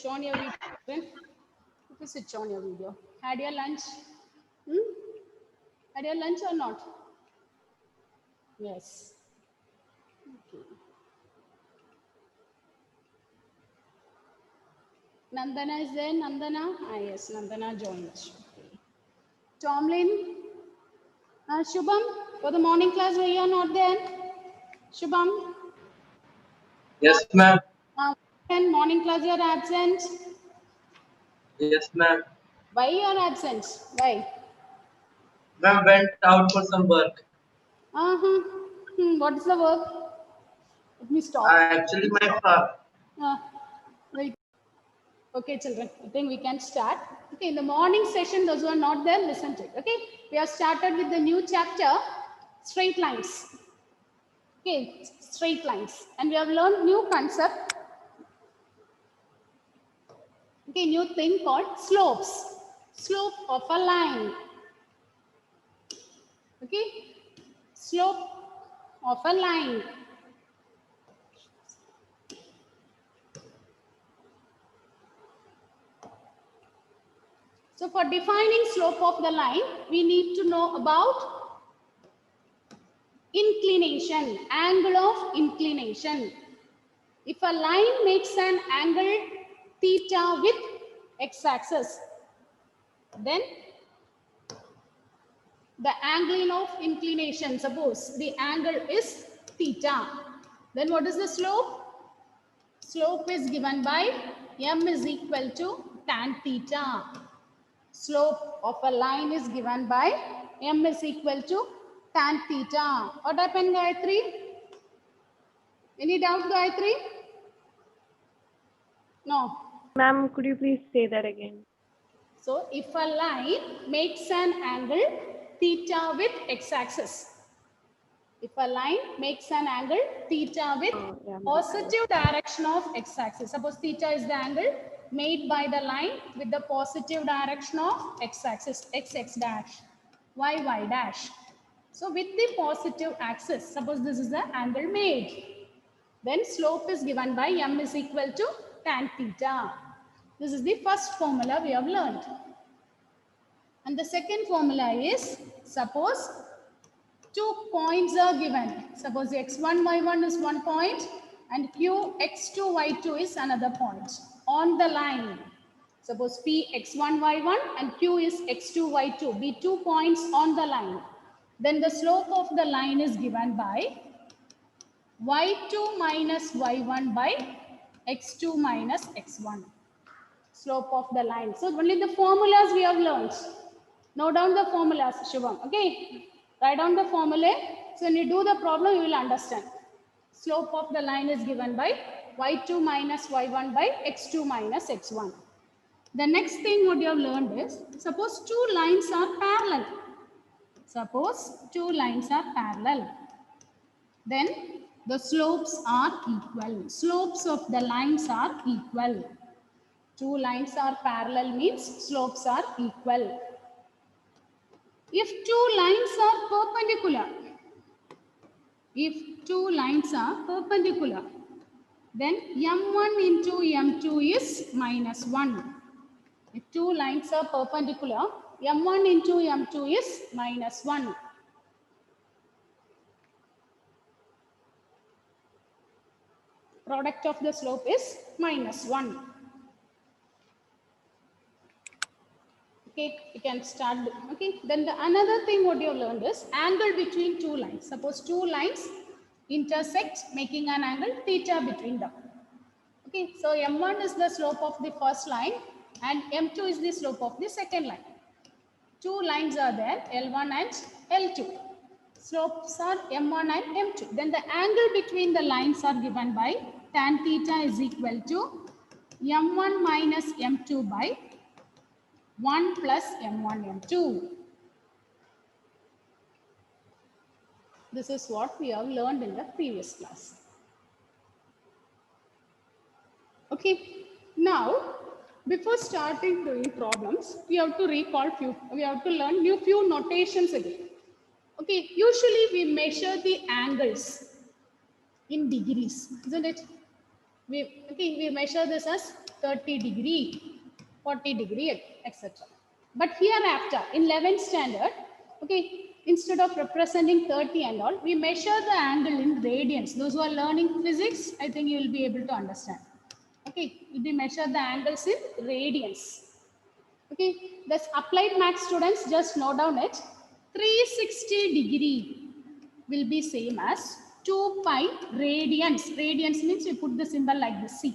on your video. You switch on your video. Had your lunch? Hmm? Had your lunch or not? Yes. Okay. Nandana is there? Nandana? Ah, yes, Nandana joined. Okay. Tomlin? Shubham? For the morning class, were you not there? Shubham? Yes, ma'am. Morning class, you are absent. Yes, ma'am. Why you are absent? Why? Ma'am went out for some work. What is the work? Let me stop. Actually, my father. Wait. Okay, children. I think we can start. Okay, in the morning session, those who are not there, listen to it. Okay, we have started with the new chapter, straight lines. Okay, straight lines, and we have learned new concept. Okay, new thing called slopes. Slope of a line. Okay, slope of a line. So for defining slope of the line, we need to know about inclination, angle of inclination. If a line makes an angle theta with x-axis, then the angle of inclination, suppose the angle is theta, then what is the slope? Slope is given by m is equal to tan theta. Slope of a line is given by m is equal to tan theta. What happened, Gayatri? Any doubt, Gayatri? No. Ma'am, could you please say that again? So if a line makes an angle theta with x-axis, if a line makes an angle theta with positive direction of x-axis, suppose theta is the angle made by the line with the positive direction of x-axis, x dash, y dash. So with the positive axis, suppose this is the angle made, then slope is given by m is equal to tan theta. This is the first formula we have learned. And the second formula is, suppose two points are given. Suppose x1, y1 is one point and q, x2, y2 is another point on the line. Suppose p, x1, y1 and q is x2, y2, be 2 points on the line. Then the slope of the line is given by y2 minus y1 by x2 minus x1. Slope of the line. So only the formulas we have learned. Note down the formulas, Shivam. Okay. Write down the formula. So when you do the problem, you will understand. Slope of the line is given by y2 minus y1 by x2 minus x1. The next thing what you have learned is, suppose two lines are parallel. Suppose two lines are parallel. Then the slopes are equal. Slopes of the lines are equal. Two lines are parallel means slopes are equal. If two lines are perpendicular, if two lines are perpendicular, then m1 into m2 is minus 1. If two lines are perpendicular, m1 into m2 is minus 1. Product of the slope is minus 1. Okay, you can start. Okay, then the another thing what you have learned is angle between two lines. Suppose two lines intersect, making an angle theta between them. Okay, so m1 is the slope of the first line and m2 is the slope of the second line. Two lines are there, L1 and L2. Slopes are m1 and m2. Then the angle between the lines are given by tan theta is equal to m1 minus m2 by 1 plus m1 m2. This is what we have learned in the previous class. Okay, now before starting doing problems, we have to learn few notations again. Okay, usually we measure the angles in degrees, isn't it? We measure this as 30 degree, 40 degree, etc. But hereafter in 11th standard, okay, instead of representing 30 and all, we measure the angle in radians. Those who are learning physics, I think you will be able to understand. Okay, we measure the angles in radians. Okay, thus applied math students, just note down it. 360 degree will be same as 2 pi radians. Radians means we put the symbol like this. See,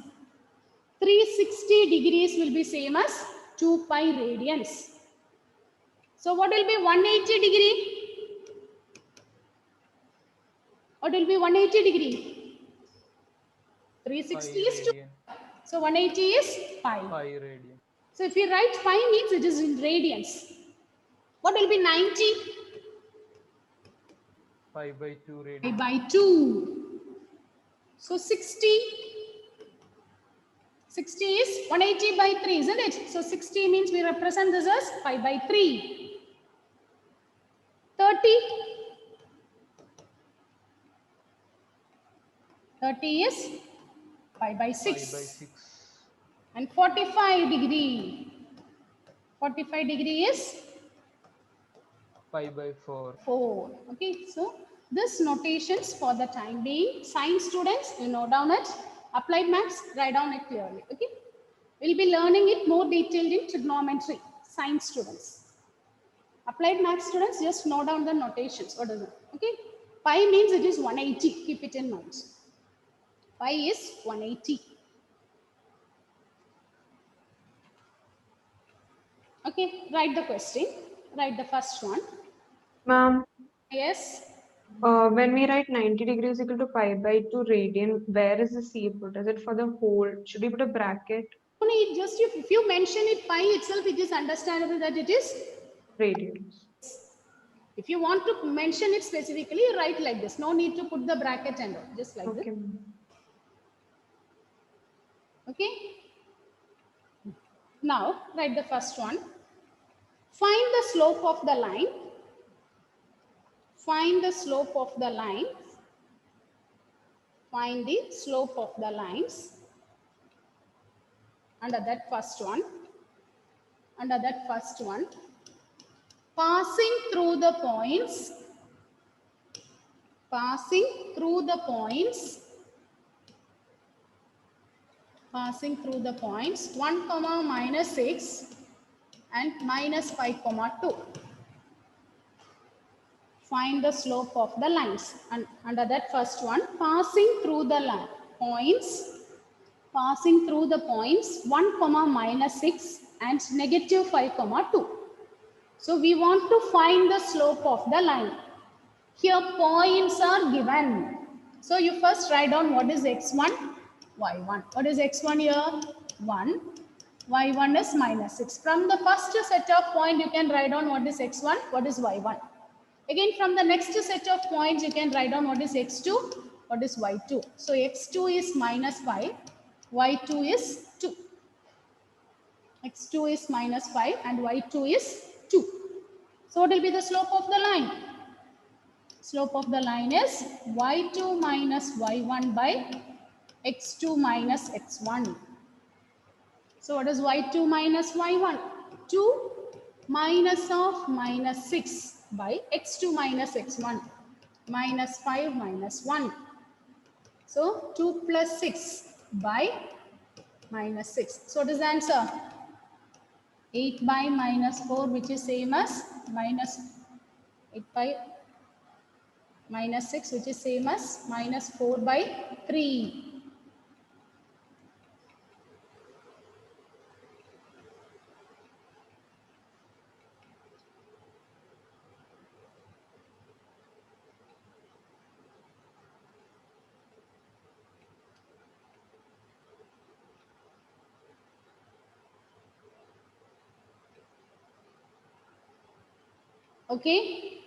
360 degrees will be same as 2 pi radians. So what will be 180 degree? What will be 180 degree? 360 is 2. So 180 is pi. Pi radian. So if you write pi means it is in radians. What will be 90? Pi by 2 Pi radian. by 2. So 60. 60 is 180 by 3, isn't it? So 60 means we represent this as pi by 3. 30. 30 is pi by 6. Pi by 6. And 45 degree. 45 degree is Pi by 4. 4. Okay, so this notations for the time being. Science students, you note down it. Applied maths, write down it clearly. Okay, we'll be learning it more detailed in trigonometry. Science students. Applied maths students, just note down the notations. What is it? Okay, pi means it is 180. Keep it in mind. Pi is 180. Okay, write the question. Write the first one. Ma'am, Yes. when we write 90 degrees equal to pi by 2 radian, where is the C put? Is it for the whole? Should we put a bracket? Only just if you mention it pi itself, it is understandable that it is. Radians. If you want to mention it specifically, write like this. No need to put the bracket and all. Just like Okay, this. ma'am. Okay. Now write the first one. Find the slope of the line. Find the slope of the line. Find the slope of the lines. Under that first one. Under that first one. Passing through the points. Passing through the points. Passing through the points 1 comma minus 6 and minus 5 comma 2. Find the slope of the lines. And under that first one, passing through the points. Passing through the points 1 comma minus 6 and negative 5 comma 2. So we want to find the slope of the line. Here points are given. So you first write down what is x1, y1. What is x1 here? 1. y1 is minus 6. From the first set of point, you can write down what is x1, what is y1. Again, from the next set of points, you can write down what is x2, what is y2. So x2 is minus 5, y2 is 2. x2 is minus 5 and y2 is 2. So what will be the slope of the line? Slope of the line is y2 minus y1 by x2 minus x1. So what is y2 minus y1? 2 minus of minus 6 by x2 minus x1. Minus 5 minus 1. So 2 plus 6 by minus 6. So what is the answer? 8 by minus 4, which is same as minus 8 by minus 6, which is same as minus 4 by 3. Okay.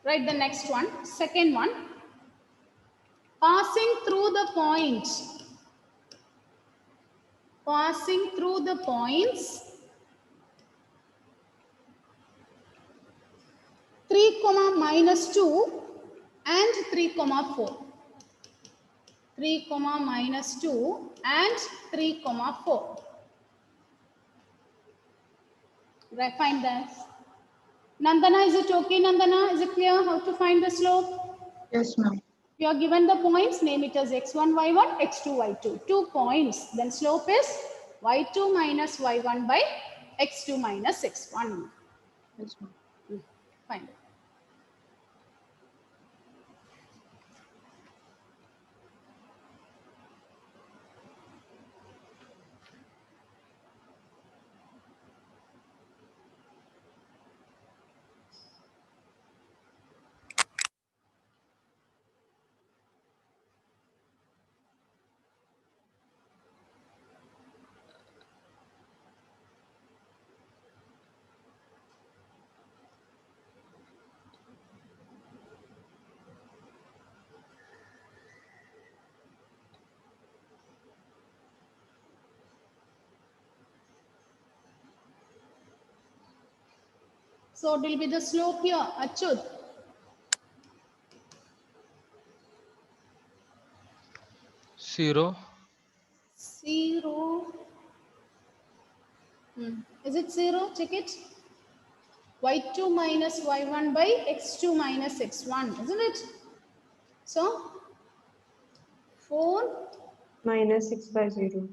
Write the next one. Second one. Passing through the points. Passing through the points. 3 comma minus 2 and 3 comma 4. 3 comma minus 2 and 3 comma 4. Right, find that. Nandana, is it okay, Nandana? Is it clear how to find the slope? Yes, ma'am. You are given the points, name it as x1, y1, x2, y2. 2 points. Then slope is y2 minus y1 by x2 minus x1. Yes, ma'am. Find it. So it will be the slope here, Achut. 0. 0. Is it 0? Check it. Y2 minus y1 by x2 minus x1, isn't it? So 4 Minus 6 by 0.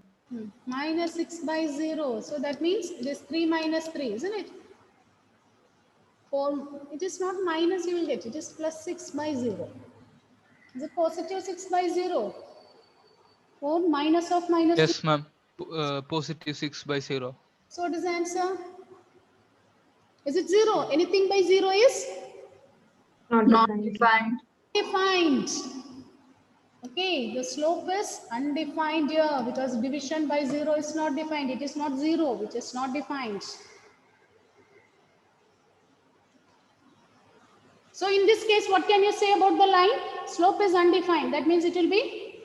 minus 6 by 0. So that means it is 3 minus 3, isn't it? 4, it is not minus you will get, it is plus 6 by 0. Is it positive 6 by 0? 4 minus of minus 3. Yes, ma'am. Positive 6 by 0. So what is the answer? Is it 0? Anything by 0 is Not Not defined. defined. defined. Okay, the slope is undefined here because division by 0 is not defined. It is not 0, which is not defined. So in this case, what can you say about the line? Slope is undefined. That means it will be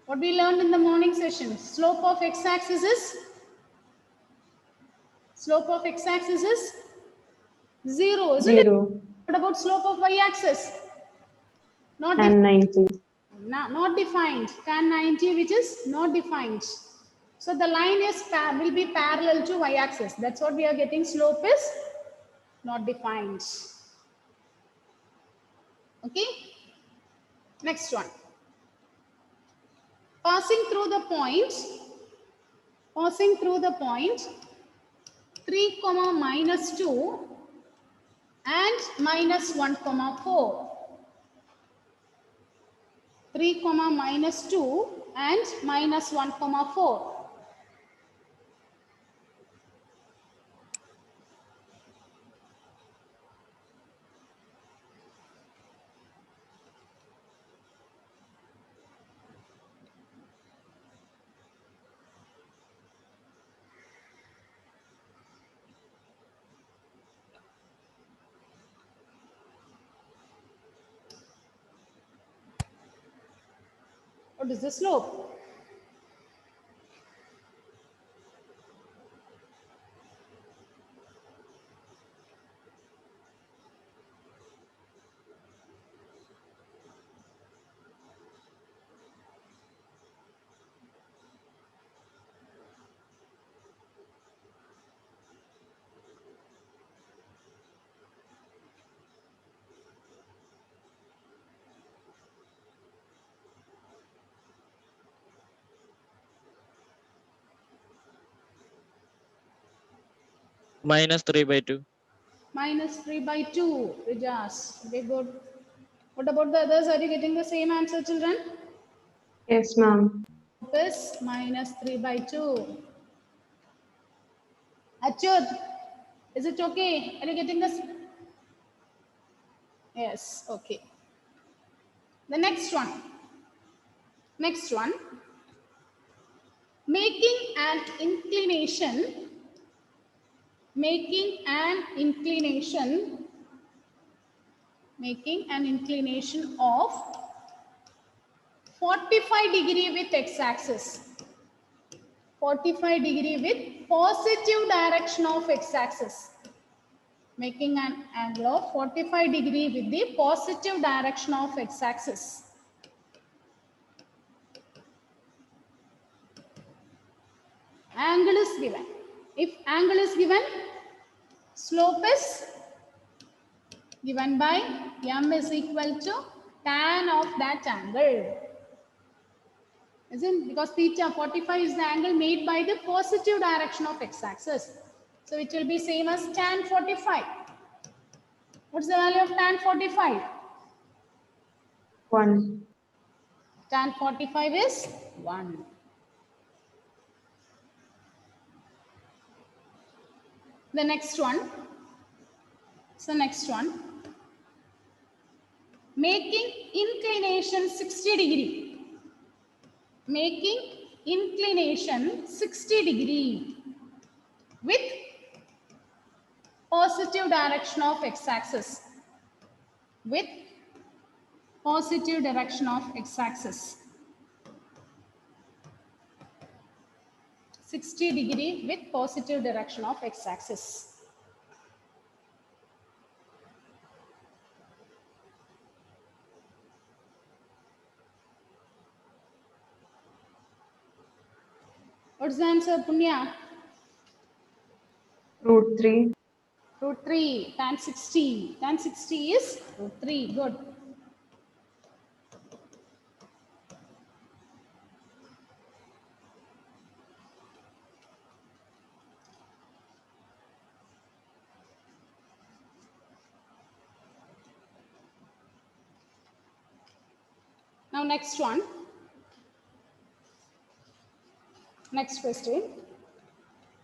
what we learned in the morning session. Slope of x-axis is 0, isn't it? 0 What about slope of y-axis? Not and 90. not defined. Tan 90, which is not defined. So the line is will be parallel to y-axis. That's what we are getting. Slope is not defined. Okay. Next one. Passing through the point 3 comma minus 2 and minus 1 comma 4. 3 comma minus 2 and minus 1 comma 4. What is the slope? Minus 3 by 2. Minus 3 by 2. Rijas. Very good. What about the others? Are you getting the same answer, children? Yes, ma'am. Is minus 3 by 2. Achut, is it okay? Are you getting this? Yes, okay. The next one. Making an inclination of 45 degree with x-axis. 45 degree with positive direction of x-axis. Making an angle of 45 degree with the positive direction of x-axis. Angle is given. If angle is given, slope is given by m is equal to tan of that angle. Isn't, because theta 45 is the angle made by the positive direction of x-axis. So it will be same as tan 45. What's the value of tan 45? 1. Tan 45 is 1. The next one. So next one. Making inclination 60 degree. Making inclination 60 degree with positive direction of x-axis. With positive direction of x-axis. 60 degree with positive direction of x-axis. What's the answer, Punya? Root 3. Root 3, tan 60. Tan 60 is root 3. Good. Now next one. Next question.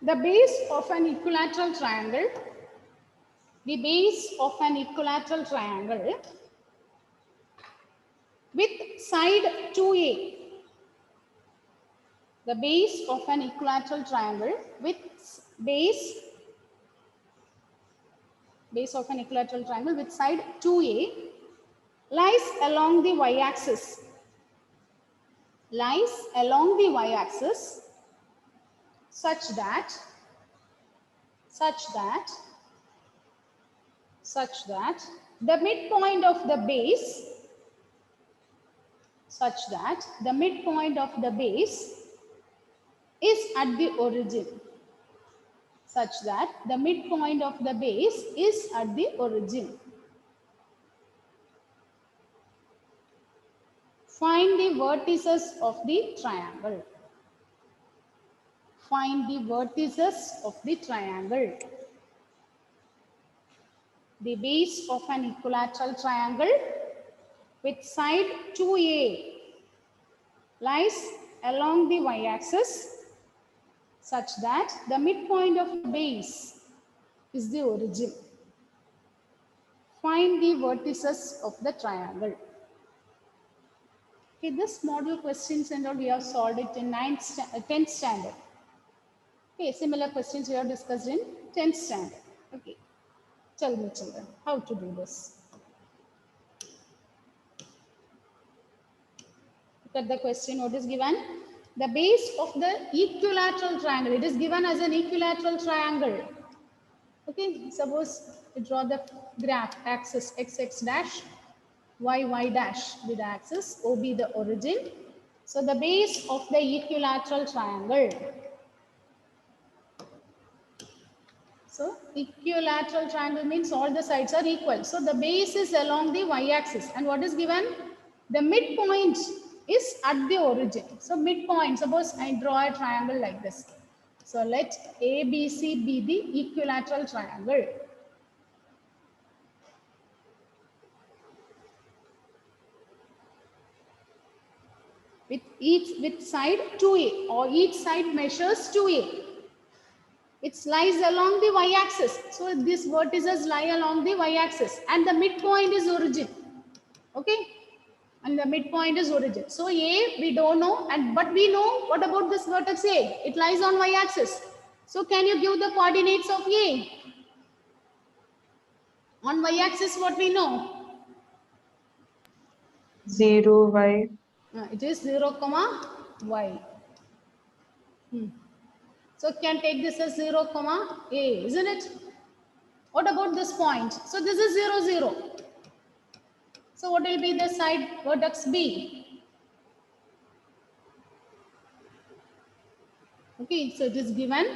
The base of an equilateral triangle. The base of an equilateral triangle with side 2a. The base of an equilateral triangle with base of an equilateral triangle with side 2a lies along the y-axis. Lies along the y-axis such that the midpoint of the base is at the origin. Such that the midpoint of the base is at the origin. Find the vertices of the triangle. Find the vertices of the triangle. The base of an equilateral triangle with side 2a lies along the y-axis such that the midpoint of the base is the origin. Find the vertices of the triangle. Okay, this model questions and all we have solved it in 10th standard. Okay, similar questions we have discussed in 10th standard. Okay, tell me children, how to do this? Look at the question, what is given? The base of the equilateral triangle. It is given as an equilateral triangle. Okay, suppose we draw the graph axis x dash, y dash with the axis, OB the origin. So the base of the equilateral triangle. So equilateral triangle means all the sides are equal. So the base is along the y-axis. And what is given? The midpoint is at the origin. So midpoint, suppose I draw a triangle like this. So let ABC be the equilateral triangle. With side 2a, or each side measures 2a. It lies along the y-axis. So these vertices lie along the y-axis and the midpoint is origin. Okay, and the midpoint is origin. So A we don't know, but we know what about this vertex A? It lies on y-axis. So can you give the coordinates of A? On y-axis what we know? 0, y. It is 0, y. So can take this as 0, a, isn't it? What about this point? So this is 0, 0. So what will be the side vertex B? Okay, so it is given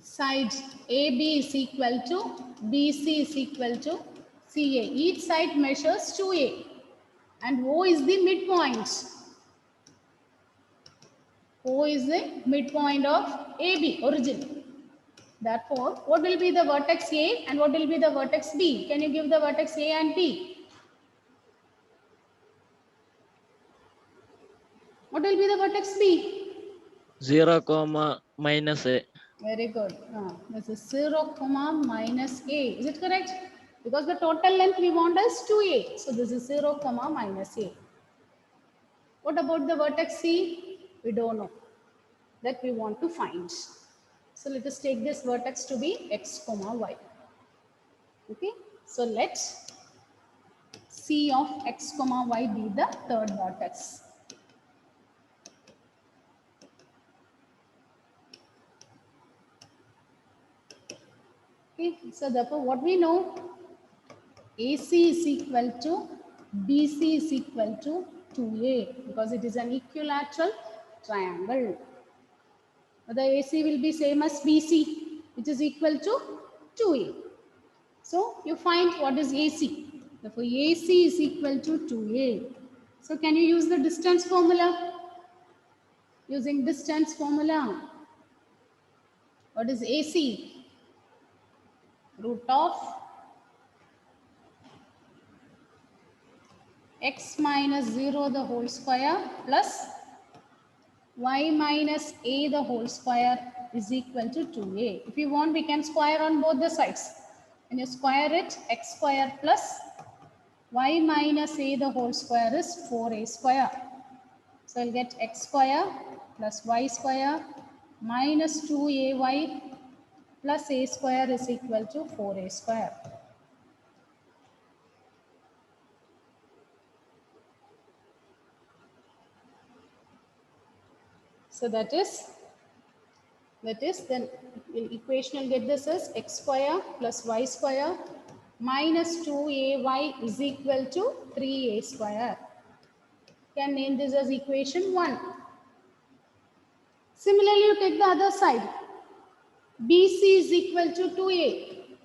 side AB is equal to BC is equal to CA. Each side measures 2A and O is the midpoint. O is the midpoint of AB origin. Therefore, what will be the vertex A and what will be the vertex B? Can you give the vertex A and B? What will be the vertex B? 0, comma, minus A. Very good. This is 0, comma, minus A. Is it correct? Because the total length we want is 2A. So this is 0, comma, minus A. What about the vertex C? We don't know. That we want to find. So let us take this vertex to be x, comma, y. Okay. So let C of x, comma, y be the third vertex. Okay. So therefore what we know, AC is equal to BC is equal to 2A because it is an equilateral triangle. The AC will be same as BC, which is equal to 2A. So you find what is AC. Therefore AC is equal to 2A. So can you use the distance formula? Using distance formula, what is AC? Root of x minus 0 the whole square plus y minus a the whole square is equal to 2a. If you want, we can square on both the sides. When you square it, x square plus y minus a the whole square is 4a square. So I'll get x square plus y square minus 2ay plus a square is equal to 4a square. So that is then in equation you'll get this as x square plus y square minus 2ay is equal to 3a square. Can name this as equation 1. Similarly, you take the other side. BC is equal to 2a.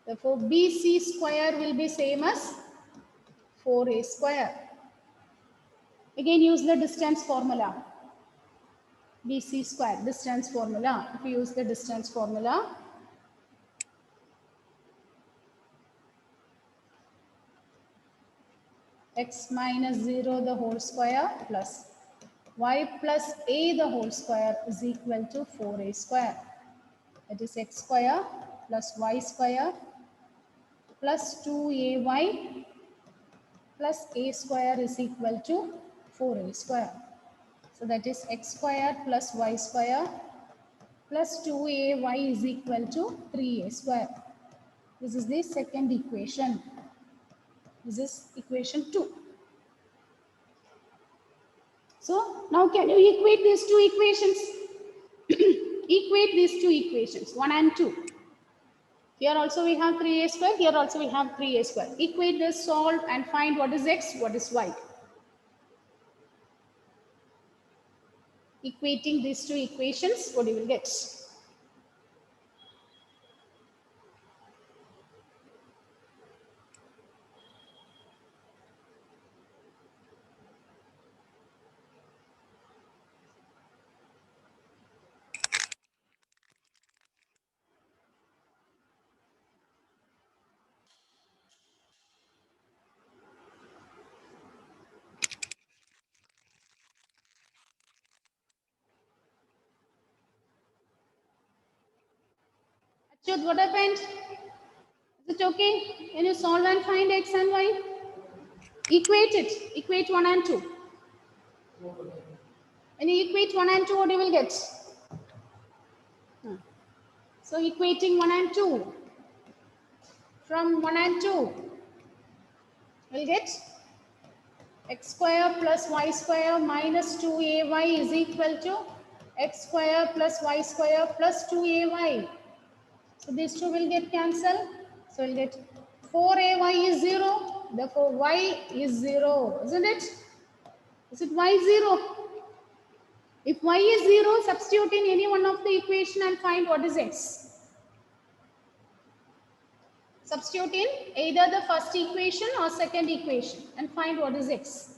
Therefore, BC square will be same as 4a square. Again, use the distance formula. BC square, distance formula. If you use the distance formula, x minus 0 the whole square plus y plus a the whole square is equal to 4a square. That is x square plus y square plus 2ay plus a square is equal to 4a square. So that is x square plus y square plus 2ay is equal to 3a square. This is the second equation. This is equation 2. So now can you equate these two equations? Equate these two equations, 1 and 2. Here also we have 3a square, here also we have 3a square. Equate this, solve and find what is x, what is y. Equating these two equations, what you will get? Achyut, what happened? Is it okay? Can you solve and find x and y? Equate it. Equate 1 and 2. When you equate 1 and 2, what you will get? So equating 1 and 2. From 1 and 2, we'll get x square plus y square minus 2ay is equal to x square plus y square plus 2ay. So these two will get cancelled. So we'll get 4ay is 0. Therefore, y is 0, isn't it? Is it y 0? If y is 0, substitute in any one of the equation and find what is x. Substitute in either the first equation or second equation and find what is x.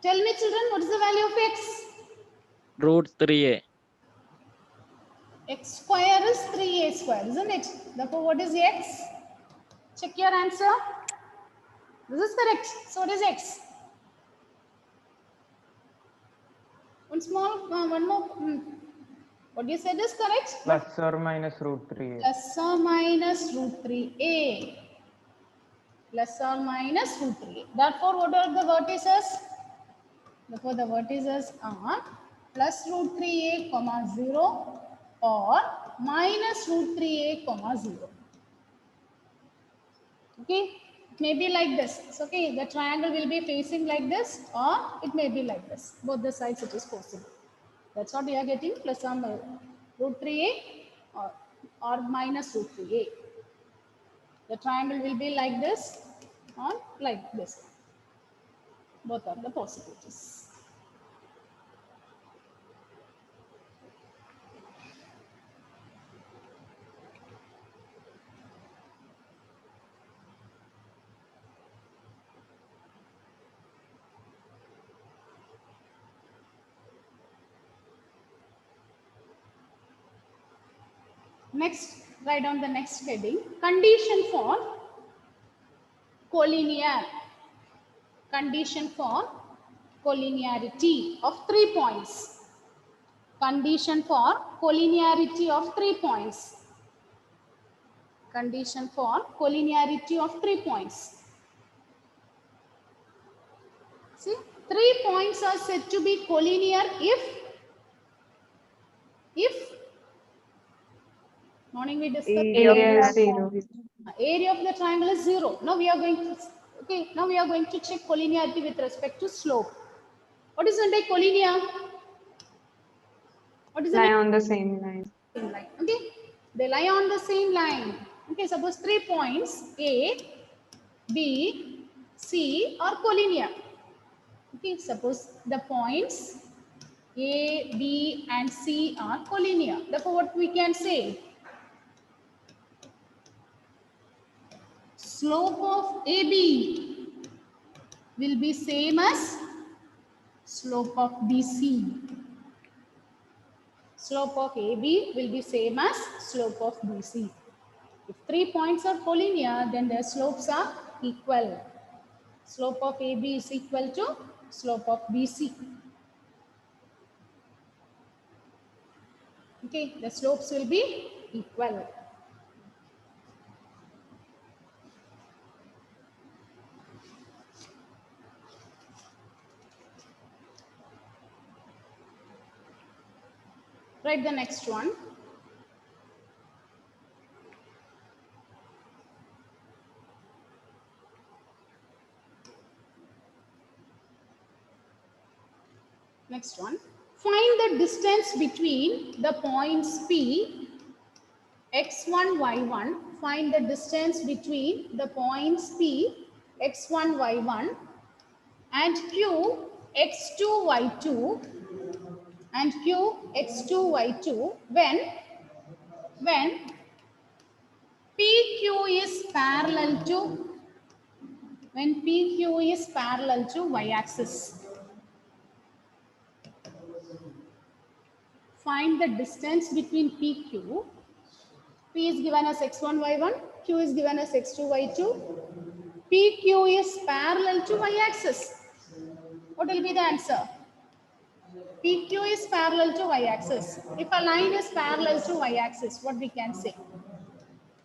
Tell me children, what is the value of x? Root 3a. X square is 3a square, isn't it? Therefore, what is x? Check your answer. This is correct. So, what is x? One more. What you said is correct. Plus or minus root 3a. Plus or minus root 3a. Plus or minus root 3a. Therefore, what are the vertices? Therefore, the vertices are plus root 3a comma 0 or minus root 3a comma 0. Okay, it may be like this. It's okay, the triangle will be facing like this or it may be like this. Both the sides it is possible. That's what we are getting, plus or minus root 3a or minus root 3a. The triangle will be like this or like this. Both are the possibilities. Next, write down the next heading. Condition for collinear. Condition for collinearity of 3 points. Condition for collinearity of 3 points. Condition for collinearity of 3 points. See, 3 points are said to be collinear if morning we discussed Area is 0. area of the triangle is 0. Now we are going to check collinearity with respect to slope. What is meant by collinear? What is Lie on the same line. same line? Okay, they lie on the same line. Okay, suppose 3 points A, B, C are collinear. Okay, suppose the points A, B and C are collinear. Therefore, what we can say? Slope of AB will be same as slope of BC. Slope of AB will be same as slope of BC. If 3 points are collinear, then their slopes are equal. Slope of AB is equal to slope of BC. Okay, the slopes will be equal. Write the next one. Next one. Find the distance between the points P, x1, y1. Find the distance between the points P, x1, y1 and Q, x2, y2 and Q, x2, y2 when PQ is parallel to y-axis. Find the distance between PQ. P is given as x1, y1. Q is given as x2, y2. PQ is parallel to y-axis. What will be the answer? PQ is parallel to y-axis. If a line is parallel to y-axis, what we can say?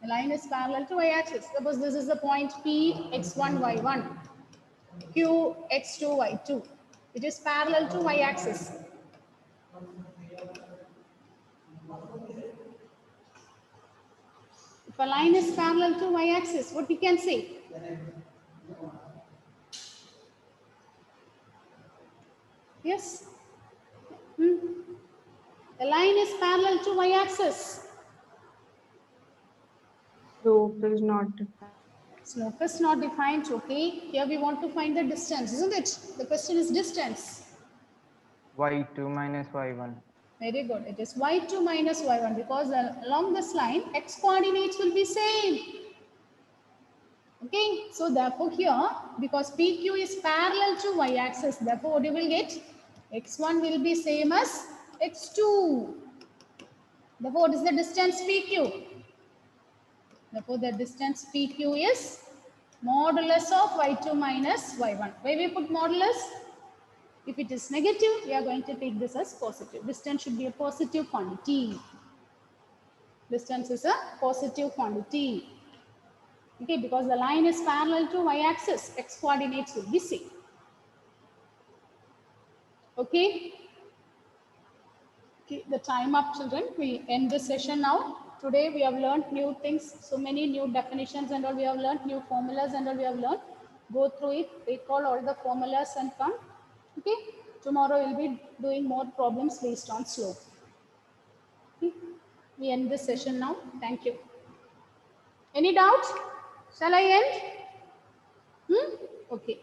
The line is parallel to y-axis. Suppose this is the point P, x1, y1. Q, x2, y2. It is parallel to y-axis. If a line is parallel to y-axis, what we can say? Yes? The line is parallel to y-axis. Slope is not defined. Slope is not defined, okay? Here we want to find the distance, isn't it? The question is distance. y2 minus y1. Very good. It is y2 minus y1 because along this line, x coordinates will be same. Okay, so therefore here, because PQ is parallel to y-axis, therefore what you will get? X1 will be same as x2. Therefore, what is the distance PQ? Therefore, the distance PQ is modulus of y2 minus y1. Why we put modulus? If it is negative, we are going to take this as positive. Distance should be a positive quantity. Distance is a positive quantity. Okay, because the line is parallel to y-axis, x coordinates will be same. Okay. Okay, the time up, children. We end this session now. Today we have learned new things, so many new definitions and all. We have learned new formulas and all. We have learned. Go through it, recall all the formulas and come. Okay. Tomorrow we'll be doing more problems based on slope. Okay. We end this session now. Thank you. Any doubts? Shall I end? Okay.